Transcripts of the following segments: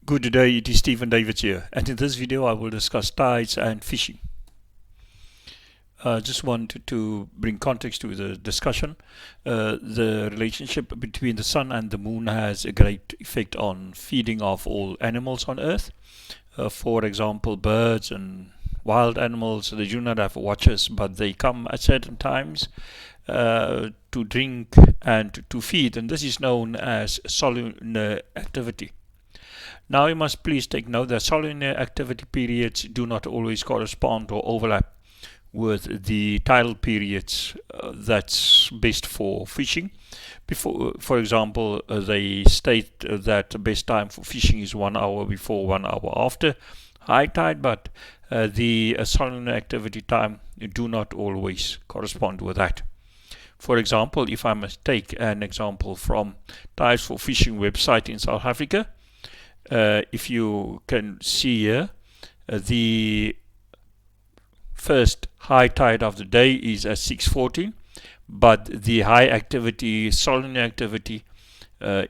Good day, it is Stephen Davids here, and in this video I will discuss tides and fishing. Just wanted to bring context to the discussion. The relationship between the sun and the moon has a great effect on feeding of all animals on earth. For example, birds and wild animals, they do not have watches, but they come at certain times to drink and to feed, and this is known as solunar activity. Now you must please take note that solunar activity periods do not always correspond or overlap with the tidal periods that's best for fishing. For example, they state that the best time for fishing is 1 hour before, 1 hour after high tide, but the solunar activity time do not always correspond with that. For example, if I must take an example from Tides for Fishing website in South Africa, if you can see here, the first high tide of the day is at 6:14, but the high activity, solunar activity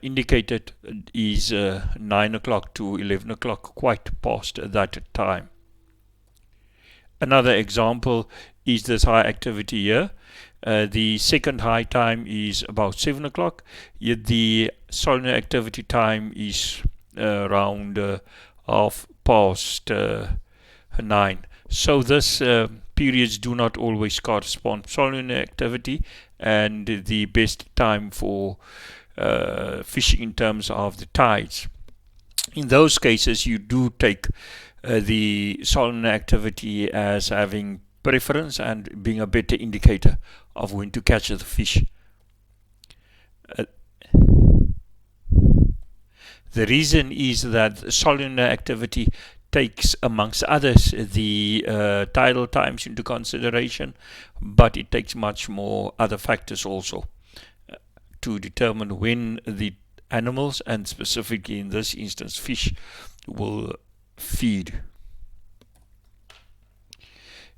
indicated is 9 o'clock to 11 o'clock, quite past that time. Another example is this high activity here. The second high time is about 7 o'clock, yet the solunar activity time is around half past 9. So this periods do not always correspond. Solunar activity and the best time for fishing in terms of the tides. In those cases, you do take the solunar activity as having preference and being a better indicator of when to catch the fish. The reason is that solunar activity takes, amongst others, the tidal times into consideration, but it takes much more other factors also to determine when the animals, and specifically in this instance fish, will feed.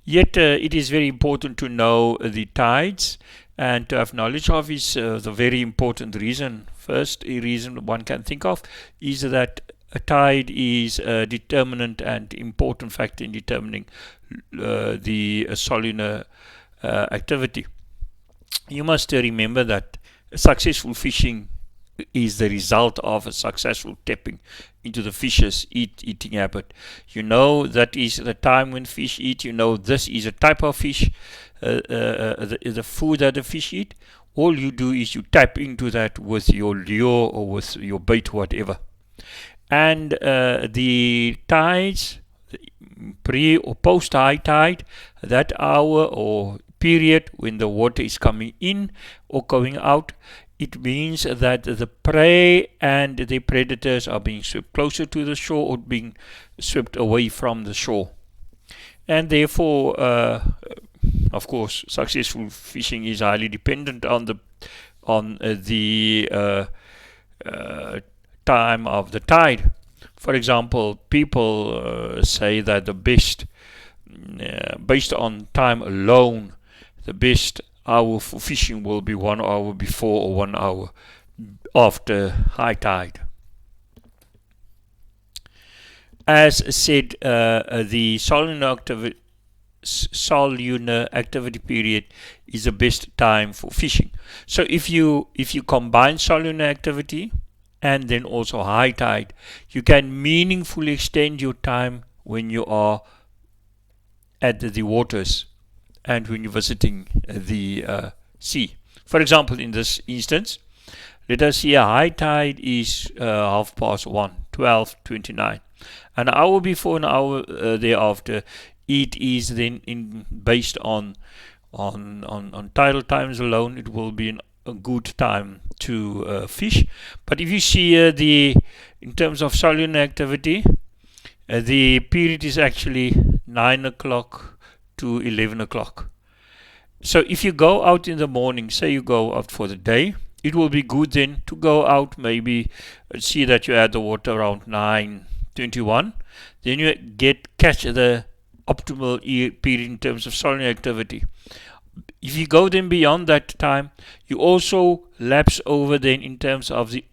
Yet it is very important to know the tides, and to have knowledge of is the very important reason. First reason one can think of is that a tide is a determinant and important factor in determining the solunar activity. You must remember that successful fishing is the result of a successful tapping into the fish's eating habit. You know that is the time when fish eat. You know this is a type of fish, the food that the fish eat. All you do is you tap into that with your lure or with your bait, whatever. And the tides, pre or post high tide, that hour or period when the water is coming in or going out, it means that the prey and the predators are being swept closer to the shore or being swept away from the shore. And therefore, of course, successful fishing is highly dependent on the time of the tide. For example, people say that the best, based on time alone, the best hour for fishing will be 1 hour before or 1 hour after high tide. As said, the solunar activity period is the best time for fishing. So if you combine solunar activity and then also high tide, you can meaningfully extend your time when you are at the waters and when you're visiting the sea. For example, in this instance, let us see a high tide is 1:30, 12:29. An hour before, an hour thereafter, it is then based on tidal times alone. It will be a good time to fish. But if you see in terms of solunar activity, the period is actually 9 o'clock to 11 o'clock. So if you go out in the morning, say you go out for the day, it will be good then to go out, maybe see that you add the water around 9:21. Then you catch the optimal period in terms of solunar activity If you go then beyond that time, you also lapse over then in terms of the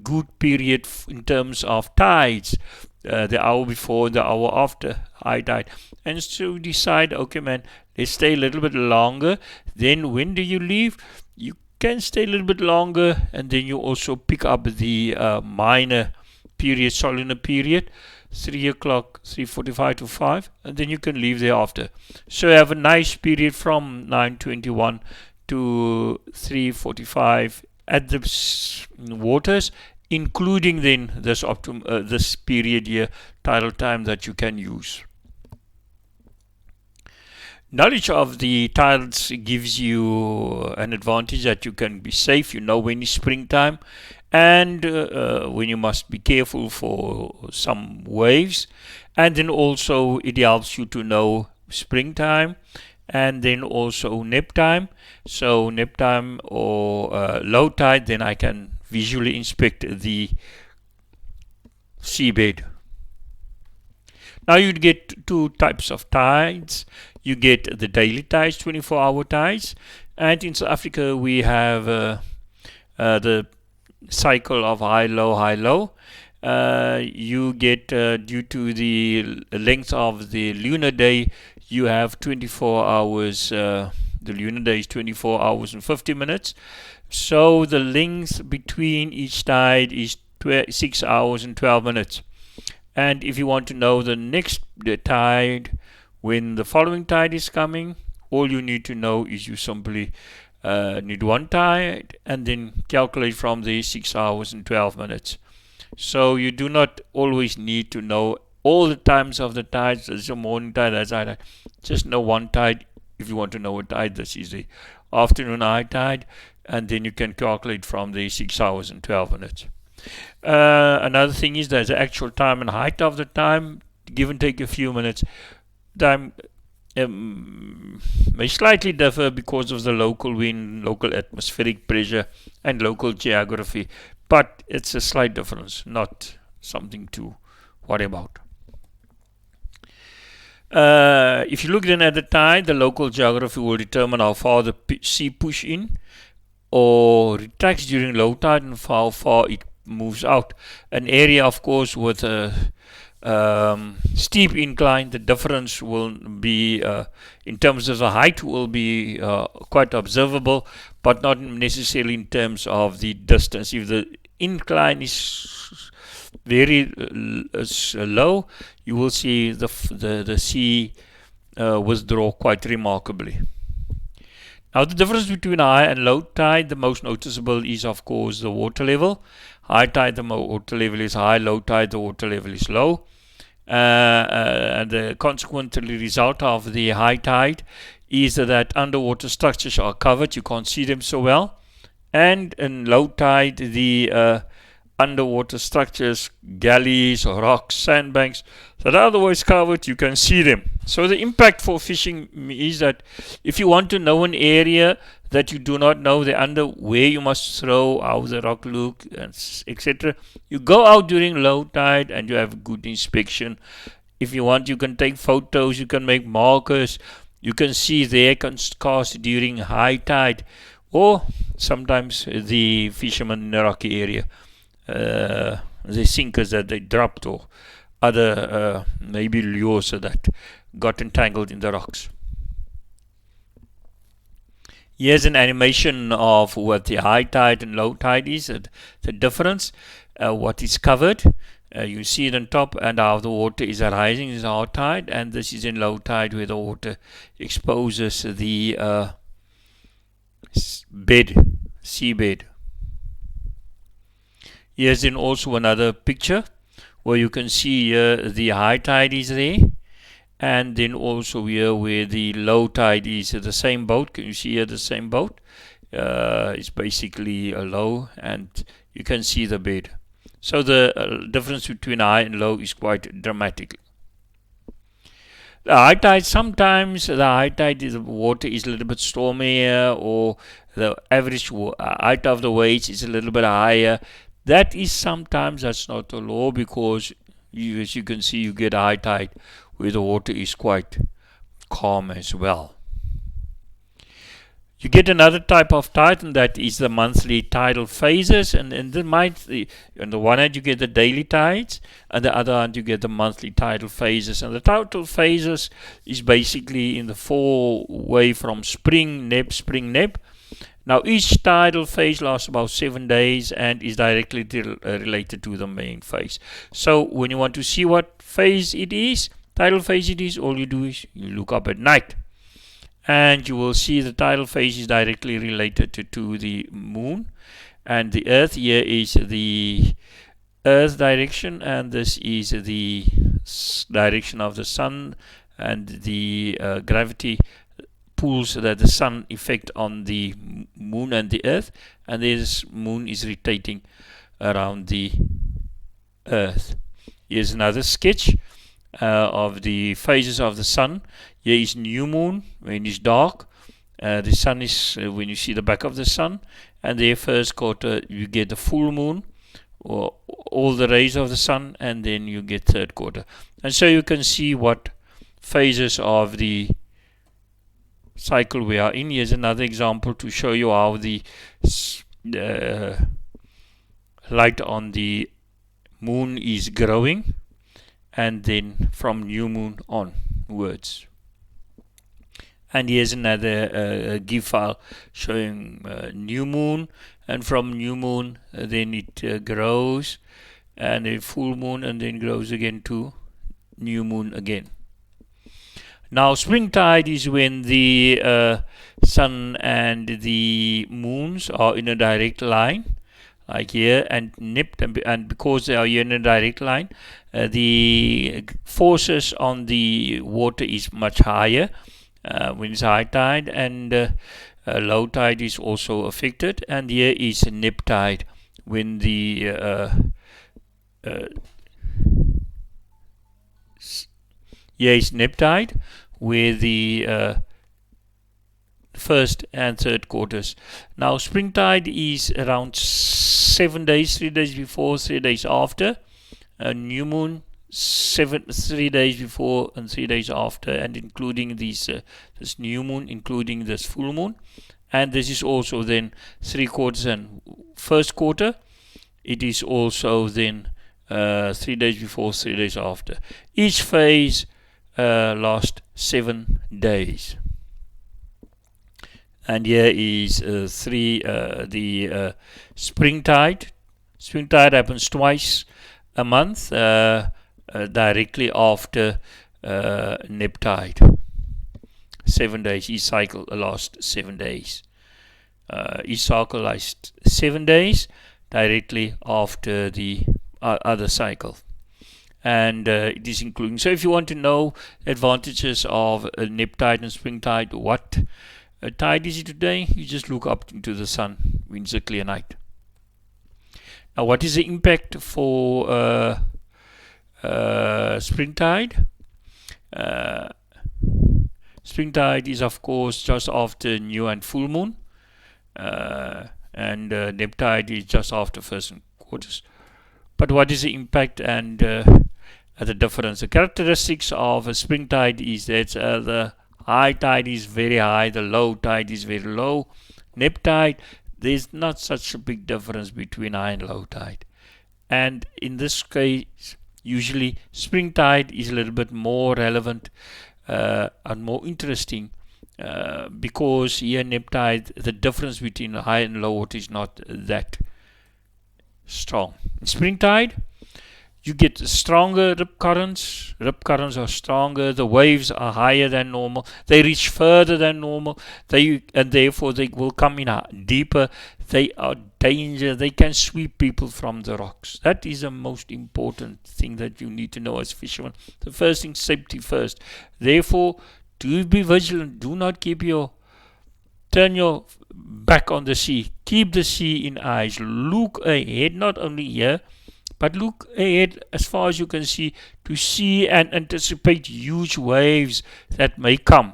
good period in terms of tides, the hour before, the hour after high tide. And so decide, okay, man, let's stay a little bit longer. Then when do you leave? You can stay a little bit longer, and then you also pick up the minor period, Solunar period, 3 o'clock, 3:45 to 5, and then you can leave thereafter. So you have a nice period from 9:21 to 3:45 at the waters, including then this period here, tidal time, that you can use. Knowledge of the tides gives you an advantage that you can be safe. You know when it's springtime, and when you must be careful for some waves. And then also it helps you to know springtime and then also nip time. So nip time or low tide, then I can visually inspect the seabed. Now you get two types of tides. You get the daily tides, 24-hour tides, and in South Africa we have the cycle of high, low, high, low. You get, due to the length of the lunar day, you have 24 hours. The lunar day is 24 hours and 50 minutes. So the length between each tide is 6 hours and 12 minutes. And if you want to know the next tide, when the following tide is coming, all you need to know is you simply need one tide and then calculate from the 6 hours and 12 minutes. So you do not always need to know all the times of the tides. There's a morning tide, that's high tide. Just know one tide if you want to know a tide. This is the afternoon high tide, and then you can calculate from the 6 hours and 12 minutes. Another thing is there's the actual time and height of the time, give and take a few minutes. Time may slightly differ because of the local wind, local atmospheric pressure, and local geography, but it's a slight difference, not something to worry about. If you look then at the tide, the local geography will determine how far the sea push in or retracts during low tide and how far it moves out. An area, of course, with a steep incline, the difference will be, in terms of the height, will be quite observable, but not necessarily in terms of the distance. If the incline is very low, you will see the sea withdraw quite remarkably. Now the difference between high and low tide, the most noticeable is of course the water level. High tide, the water level is high. Low tide, the water level is low. And the consequently result of the high tide is that underwater structures are covered. You can't see them so well. And in low tide, the underwater structures, galleys, rocks, sandbanks that are otherwise covered, you can see them. So the impact for fishing is that if you want to know an area that you do not know where you must throw, how the rock look, etc., you go out during low tide and you have good inspection. If you want, you can take photos, you can make markers, you can see their cast during high tide, or sometimes the fishermen in the rocky area, the sinkers that they dropped, or other maybe lures that got entangled in the rocks. Here's an animation of what the high tide and low tide is, the difference, what is covered. You see it on top, and how the water is rising is high tide, and this is in low tide where the water exposes the seabed. Here's then also another picture where you can see here the high tide is there, and then also here where the low tide is, the same boat. Can you see here the same boat? It's basically a low, and you can see the bed. So the difference between high and low is quite dramatic. The high tide, sometimes the high tide is, the water is a little bit stormier, or the average height of the waves is a little bit higher. That is sometimes, that's not a law, because as you can see, you get high tide where the water is quite calm as well. You get another type of tide, and that is the monthly tidal phases. And on the one hand you get the daily tides, and the other hand you get the monthly tidal phases. And the tidal phases is basically in the four-way from spring, neb, spring, neb. Now each tidal phase lasts about 7 days and is directly related to the main phase. So when you want to see what phase it is, tidal phase it is, all you do is you look up at night, and you will see the tidal phase is directly related to the moon, and the earth here is the earth direction, and this is the direction of the sun, and the gravity pulls that the sun effect on the moon and the earth, and this moon is rotating around the earth. Here's another sketch of the phases of the sun. Here is new moon when it's dark. The sun is when you see the back of the sun, and there first quarter you get the full moon, or all the rays of the sun, and then you get third quarter. And so you can see what phases of the cycle we are in. Here's another example to show you how the light on the moon is growing, and then from new moon onwards. And here's another GIF file showing new moon, and from new moon then it grows, and a full moon, and then grows again to new moon again. Now springtide is when the sun and the moons are in a direct line, like here, and nipped, and because they are here in a direct line, the forces on the water is much higher when it's high tide, and low tide is also affected. And here is nip tide when the here is nip tide, where the first and third quarters. Now springtide is around 7 days, 3 days before, 3 days after. New moon 3 days before and 3 days after, and including this new moon, including this full moon. And this is also then 3 quarters and first quarter. It is also then 3 days before, 3 days after. Each phase lasts 7 days. And here is the springtide. Springtide happens twice a month, directly after nip tide. 7 days. Each cycle lasts 7 days. Each cycle lasts 7 days directly after the other cycle. And it is including. So if you want to know advantages of nip tide and springtide, what tide is it today, you just look up into the sun when it's a clear night. Now what is the impact for springtide? Springtide is of course just after new and full moon, and nip tide is just after first and quarters. But what is the impact and the difference? The characteristics of a springtide is that the high tide is very high, the low tide is very low. Nip tide, there's not such a big difference between high and low tide. And in this case, usually springtide is a little bit more relevant and more interesting, because here nip tide, the difference between high and low water is not that strong. In springtide, you get stronger rip currents. Rip currents are stronger. The waves are higher than normal. They reach further than normal. And therefore they will come in deeper. They are danger. They can sweep people from the rocks. That is the most important thing that you need to know as fishermen. The first thing, safety first. Therefore, do be vigilant. Do not turn your back on the sea. Keep the sea in eyes. Look ahead, not only here, but look ahead as far as you can see, to see and anticipate huge waves that may come.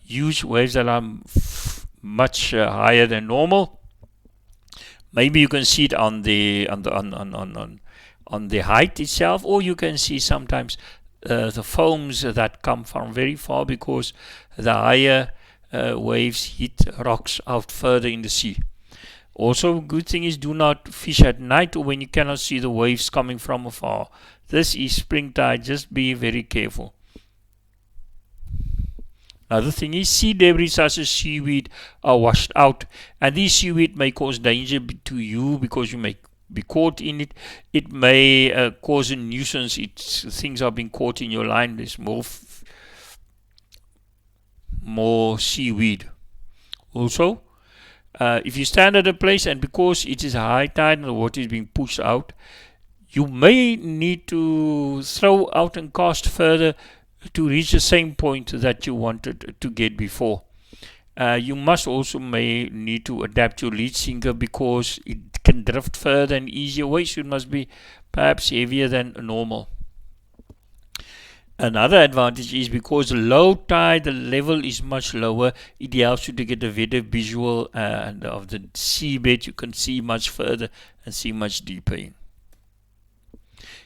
Huge waves that are much higher than normal. Maybe you can see it on the height itself, or you can see sometimes the foams that come from very far, because the higher waves hit rocks out further in the sea. Also, a good thing is do not fish at night or when you cannot see the waves coming from afar. This is spring tide, just be very careful. Another thing is sea debris such as seaweed are washed out, and these seaweed may cause danger to you because you may be caught in it. It may cause a nuisance. Things are being caught in your line. There's more seaweed. Also, if you stand at a place and because it is high tide and the water is being pushed out, you may need to throw out and cast further to reach the same point that you wanted to get before. You must also may need to adapt your lead sinker because it can drift further and easier ways. It must be perhaps heavier than normal. Another advantage is because low tide, the level is much lower. It helps you to get a better visual of the seabed. You can see much further and see much deeper in.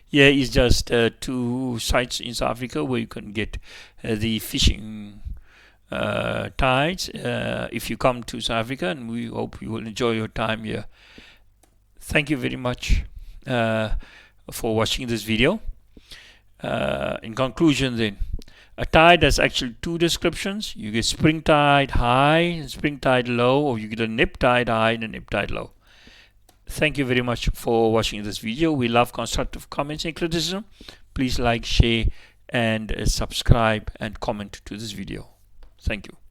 Here is just 2 sites in South Africa where you can get the fishing tides if you come to South Africa, and we hope you will enjoy your time here. Thank you very much for watching this video. In conclusion then, a tide has actually 2 descriptions. You get spring tide high and spring tide low, or you get a nip tide high and a nip tide low. Thank you very much for watching this video. We love constructive comments and criticism. Please like, share and subscribe and comment to this video. Thank you.